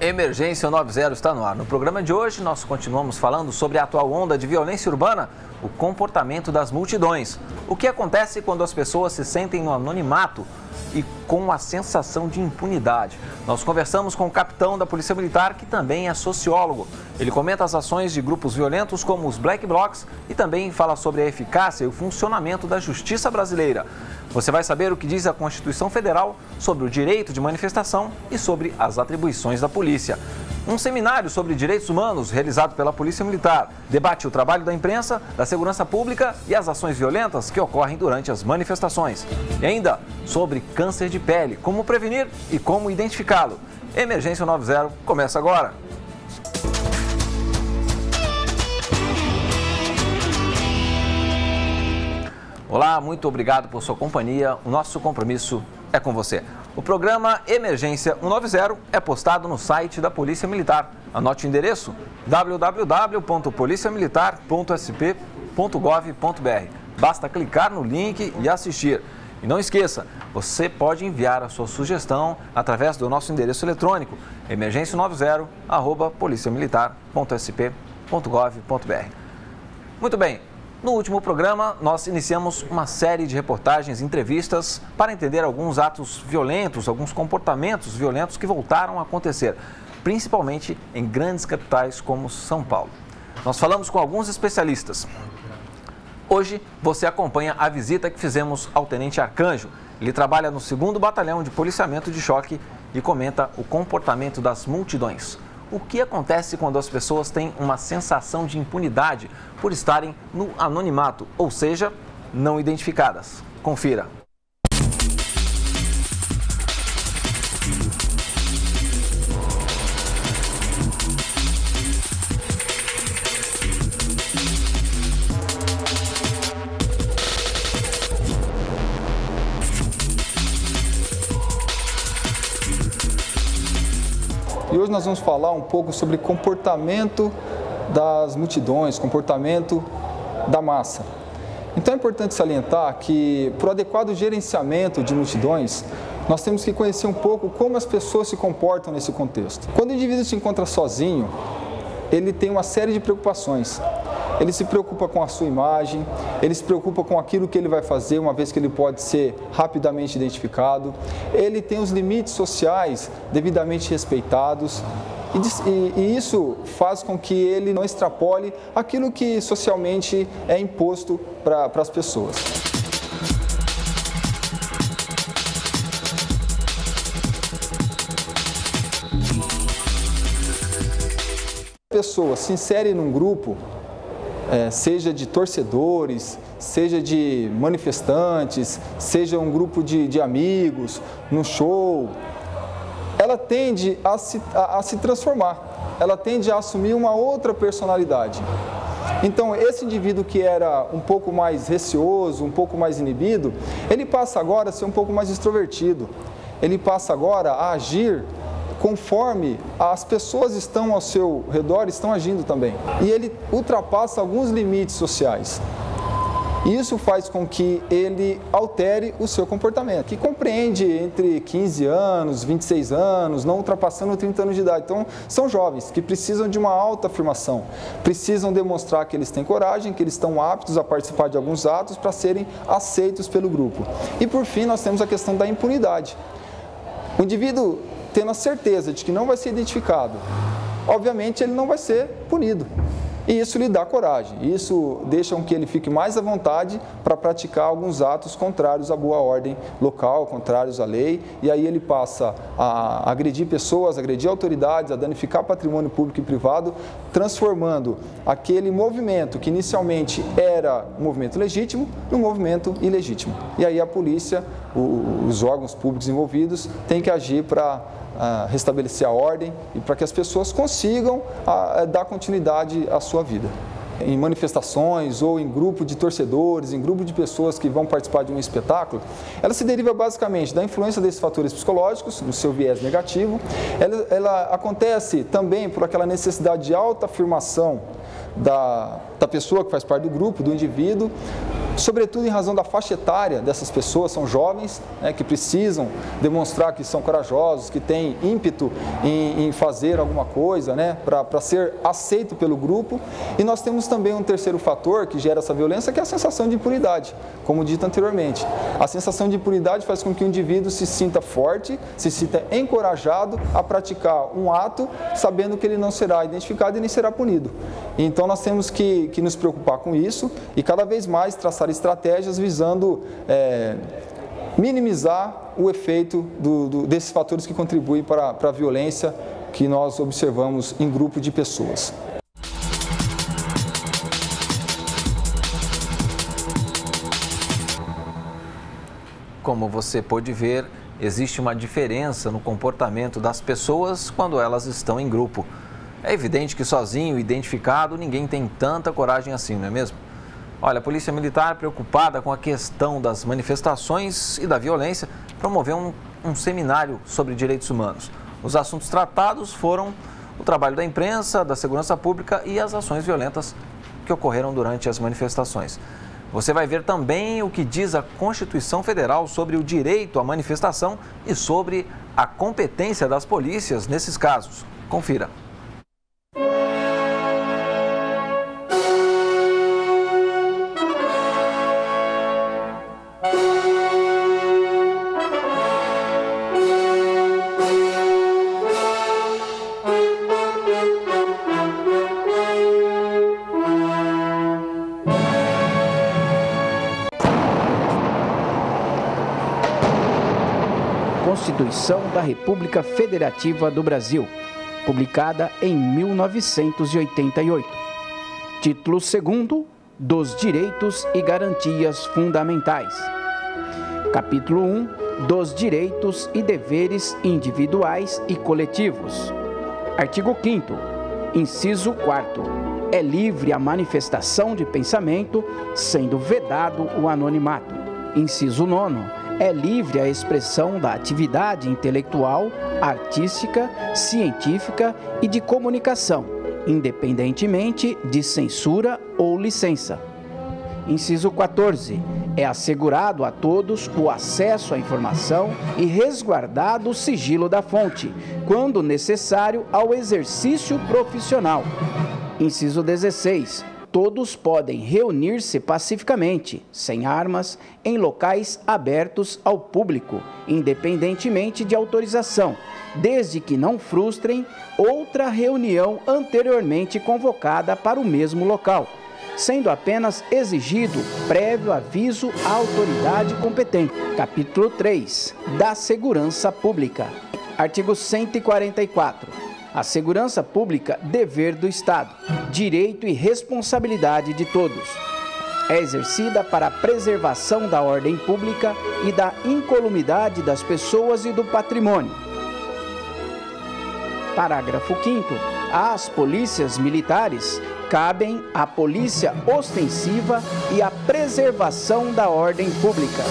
Emergência 90 está no ar. No programa de hoje, nós continuamos falando sobre a atual onda de violência urbana, o comportamento das multidões. O que acontece quando as pessoas se sentem no anonimato e com a sensação de impunidade. Nós conversamos com o capitão da Polícia Militar, que também é sociólogo. Ele comenta as ações de grupos violentos como os Black Blocs e também fala sobre a eficácia e o funcionamento da justiça brasileira. Você vai saber o que diz a Constituição Federal sobre o direito de manifestação e sobre as atribuições da polícia. Um seminário sobre direitos humanos realizado pela Polícia Militar debate o trabalho da imprensa, da segurança pública e as ações violentas que ocorrem durante as manifestações. E ainda sobre câncer de pele, como prevenir e como identificá-lo. Emergência 90 começa agora. Olá, muito obrigado por sua companhia. O nosso compromisso é com você. O programa Emergência 190 é postado no site da Polícia Militar. Anote o endereço: www.policiamilitar.sp.gov.br. Basta clicar no link e assistir. E não esqueça, você pode enviar a sua sugestão através do nosso endereço eletrônico emergência90@policiamilitar.sp.gov.br. Muito bem. No último programa, nós iniciamos uma série de reportagens e entrevistas para entender alguns atos violentos, alguns comportamentos violentos que voltaram a acontecer, principalmente em grandes capitais como São Paulo. Nós falamos com alguns especialistas. Hoje, você acompanha a visita que fizemos ao Tenente Arcanjo. Ele trabalha no 2º Batalhão de Policiamento de Choque e comenta o comportamento das multidões. O que acontece quando as pessoas têm uma sensação de impunidade por estarem no anonimato, ou seja, não identificadas? Confira. E hoje nós vamos falar um pouco sobre comportamento das multidões, comportamento da massa. Então é importante salientar que, para o adequado gerenciamento de multidões, nós temos que conhecer um pouco como as pessoas se comportam nesse contexto. Quando o indivíduo se encontra sozinho, ele tem uma série de preocupações. Ele se preocupa com a sua imagem, ele se preocupa com aquilo que ele vai fazer, uma vez que ele pode ser rapidamente identificado. Ele tem os limites sociais devidamente respeitados e isso faz com que ele não extrapole aquilo que socialmente é imposto para as pessoas. A pessoa se insere num grupo, seja de torcedores, seja de manifestantes, seja um grupo de amigos, no show, ela tende a se transformar, ela tende a assumir uma outra personalidade. Então, esse indivíduo que era um pouco mais receoso, um pouco mais inibido, ele passa agora a ser um pouco mais extrovertido, ele passa agora a agir conforme as pessoas estão ao seu redor, estão agindo também. E ele ultrapassa alguns limites sociais. Isso faz com que ele altere o seu comportamento, que compreende entre 15 anos, 26 anos, não ultrapassando 30 anos de idade. Então, são jovens que precisam de uma autoafirmação, precisam demonstrar que eles têm coragem, que eles estão aptos a participar de alguns atos para serem aceitos pelo grupo. E, por fim, nós temos a questão da impunidade. O indivíduo tendo a certeza de que não vai ser identificado, obviamente ele não vai ser punido. E isso lhe dá coragem, isso deixa com que ele fique mais à vontade para praticar alguns atos contrários à boa ordem local, contrários à lei, e aí ele passa a agredir pessoas, a agredir autoridades, a danificar patrimônio público e privado, transformando aquele movimento que inicialmente era um movimento legítimo num movimento ilegítimo. E aí a polícia, os órgãos públicos envolvidos têm que agir para restabelecer a ordem e para que as pessoas consigam dar continuidade à sua vida. Em manifestações ou em grupo de torcedores, em grupo de pessoas que vão participar de um espetáculo, ela se deriva basicamente da influência desses fatores psicológicos, no seu viés negativo. Ela acontece também por aquela necessidade de autoafirmação da pessoa que faz parte do grupo, do indivíduo, sobretudo em razão da faixa etária dessas pessoas, são jovens, né, que precisam demonstrar que são corajosos, que têm ímpeto em fazer alguma coisa, né, para ser aceito pelo grupo. E nós temos também um terceiro fator que gera essa violência, que é a sensação de impunidade, como dito anteriormente. A sensação de impunidade faz com que o indivíduo se sinta forte, se sinta encorajado a praticar um ato, sabendo que ele não será identificado e nem será punido. Então nós temos que nos preocupar com isso e cada vez mais traçar estratégias visando minimizar o efeito desses fatores que contribuem para a violência que nós observamos em grupo de pessoas. Como você pôde ver, existe uma diferença no comportamento das pessoas quando elas estão em grupo. É evidente que sozinho, identificado, ninguém tem tanta coragem assim, não é mesmo? Olha, a Polícia Militar, preocupada com a questão das manifestações e da violência, promoveu um seminário sobre direitos humanos. Os assuntos tratados foram o trabalho da imprensa, da segurança pública e as ações violentas que ocorreram durante as manifestações. Você vai ver também o que diz a Constituição Federal sobre o direito à manifestação e sobre a competência das polícias nesses casos. Confira. Constituição da República Federativa do Brasil, publicada em 1988. Título 2º dos Direitos e Garantias Fundamentais. Capítulo 1 dos Direitos e Deveres Individuais e Coletivos. Artigo 5º, inciso 4º. É livre a manifestação de pensamento, sendo vedado o anonimato. Inciso 9º. É livre a expressão da atividade intelectual, artística, científica e de comunicação, independentemente de censura ou licença. Inciso 14. É assegurado a todos o acesso à informação e resguardado o sigilo da fonte, quando necessário ao exercício profissional. Inciso 16. Todos podem reunir-se pacificamente, sem armas, em locais abertos ao público, independentemente de autorização, desde que não frustrem outra reunião anteriormente convocada para o mesmo local, sendo apenas exigido prévio aviso à autoridade competente. Capítulo 3. Da Segurança Pública. Artigo 144. A segurança pública, dever do Estado, direito e responsabilidade de todos. É exercida para a preservação da ordem pública e da incolumidade das pessoas e do patrimônio. Parágrafo 5º. Às polícias militares cabem a polícia ostensiva e a preservação da ordem pública.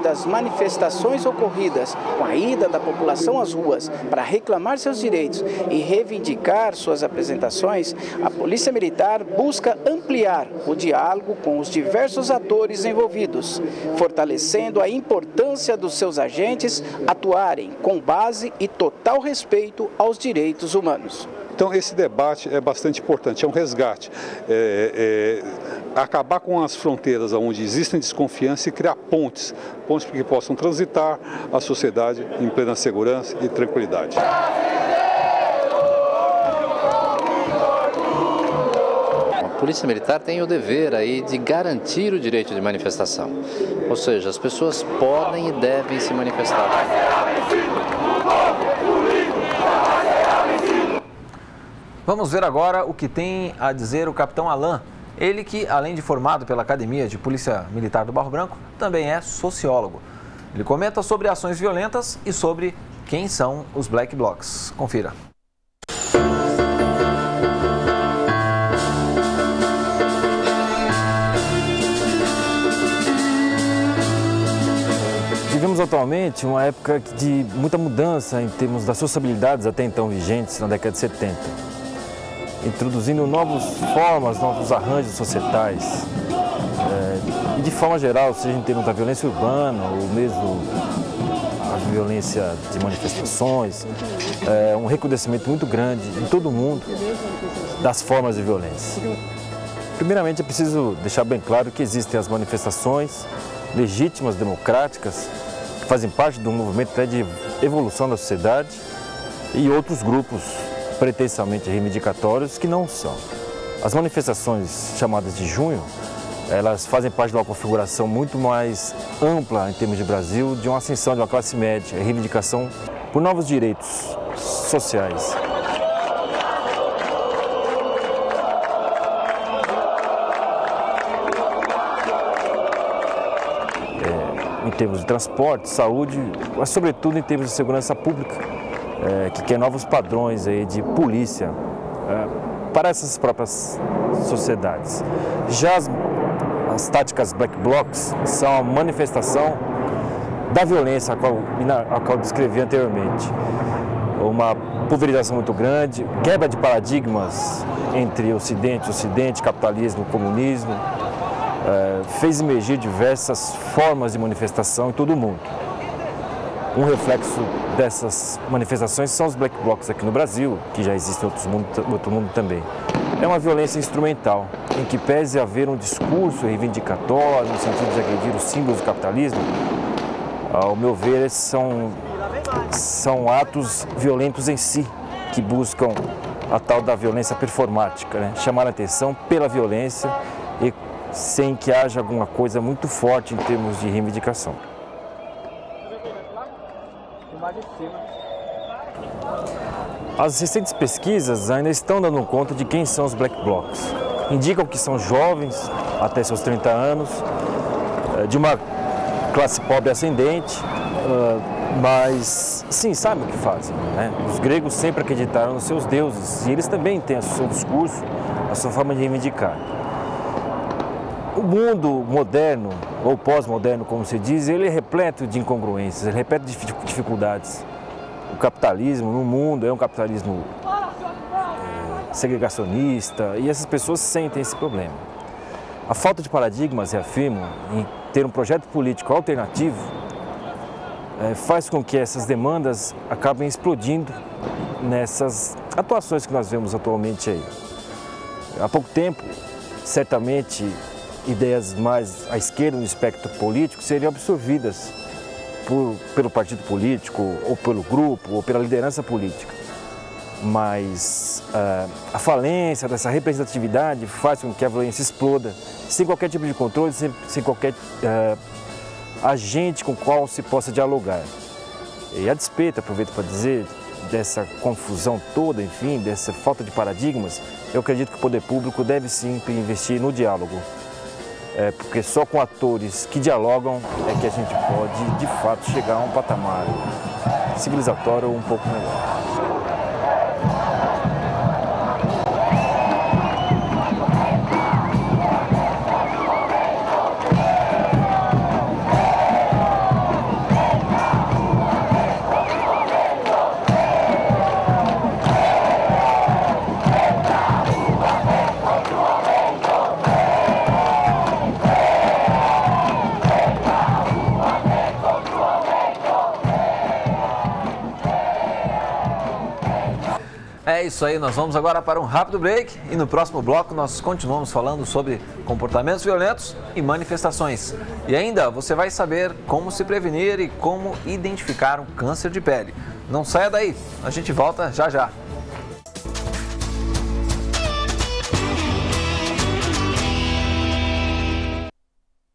Das manifestações ocorridas com a ida da população às ruas para reclamar seus direitos e reivindicar suas apresentações, a Polícia Militar busca ampliar o diálogo com os diversos atores envolvidos, fortalecendo a importância dos seus agentes atuarem com base e total respeito aos direitos humanos. Então esse debate é bastante importante, é um resgate, acabar com as fronteiras onde existem desconfiança e criar pontes para que possam transitar a sociedade em plena segurança e tranquilidade. A Polícia Militar tem o dever aí de garantir o direito de manifestação, ou seja, as pessoas podem e devem se manifestar. Vamos ver agora o que tem a dizer o capitão Alain, Ele que, além de formado pela Academia de Polícia Militar do Barro Branco, também é sociólogo. Ele comenta sobre ações violentas e sobre quem são os Black Blocs. Confira. Vivemos atualmente uma época de muita mudança em termos das sociabilidades até então vigentes na década de 70, introduzindo novas formas, novos arranjos societais. E de forma geral, seja em termos da violência urbana ou mesmo a violência de manifestações, um recrudescimento muito grande em todo o mundo das formas de violência. Primeiramente, é preciso deixar bem claro que existem as manifestações legítimas, democráticas, que fazem parte do movimento até de evolução da sociedade, e outros grupos pretensamente reivindicatórios que não são. As manifestações chamadas de junho, elas fazem parte de uma configuração muito mais ampla em termos de Brasil, de uma ascensão de uma classe média, reivindicação por novos direitos sociais. Em termos de transporte, saúde, mas sobretudo em termos de segurança pública, que quer novos padrões aí de polícia para essas próprias sociedades. Já as táticas Black Blocs são a manifestação da violência a qual descrevi anteriormente. Uma pulverização muito grande, quebra de paradigmas entre Ocidente, capitalismo, comunismo, fez emergir diversas formas de manifestação em todo o mundo. Um reflexo dessas manifestações são os Black Blocs aqui no Brasil, que já existem em outro mundo também. É uma violência instrumental, em que pese haver um discurso reivindicatório, no sentido de agredir os símbolos do capitalismo, ao meu ver, são atos violentos em si, que buscam a tal da violência performática, né? Chamar a atenção pela violência e sem que haja alguma coisa muito forte em termos de reivindicação. As recentes pesquisas ainda estão dando conta de quem são os Black Blocs. Indicam que são jovens, até seus 30 anos, de uma classe pobre ascendente, mas sim, sabem o que fazem, né? Os gregos sempre acreditaram nos seus deuses e eles também têm o seu discurso, a sua forma de reivindicar. O mundo moderno, ou pós-moderno, como se diz, ele é repleto de incongruências, ele é repleto de dificuldades. O capitalismo no mundo é um capitalismo segregacionista e essas pessoas sentem esse problema. A falta de paradigmas, reafirmo, em ter um projeto político alternativo, faz com que essas demandas acabem explodindo nessas atuações que nós vemos atualmente aí. Há pouco tempo, certamente, ideias mais à esquerda no espectro político seriam absorvidas pelo partido político, ou pelo grupo, ou pela liderança política. Mas a falência dessa representatividade faz com que a violência exploda, sem qualquer tipo de controle, sem qualquer agente com o qual se possa dialogar. E a despeito, aproveito para dizer, dessa confusão toda, enfim, dessa falta de paradigmas, eu acredito que o poder público deve sim investir no diálogo. Porque só com atores que dialogam é que a gente pode, de fato, chegar a um patamar civilizatório um pouco melhor. É isso aí, nós vamos agora para um rápido break e no próximo bloco nós continuamos falando sobre comportamentos violentos e manifestações. E ainda você vai saber como se prevenir e como identificar um câncer de pele. Não saia daí, a gente volta já já.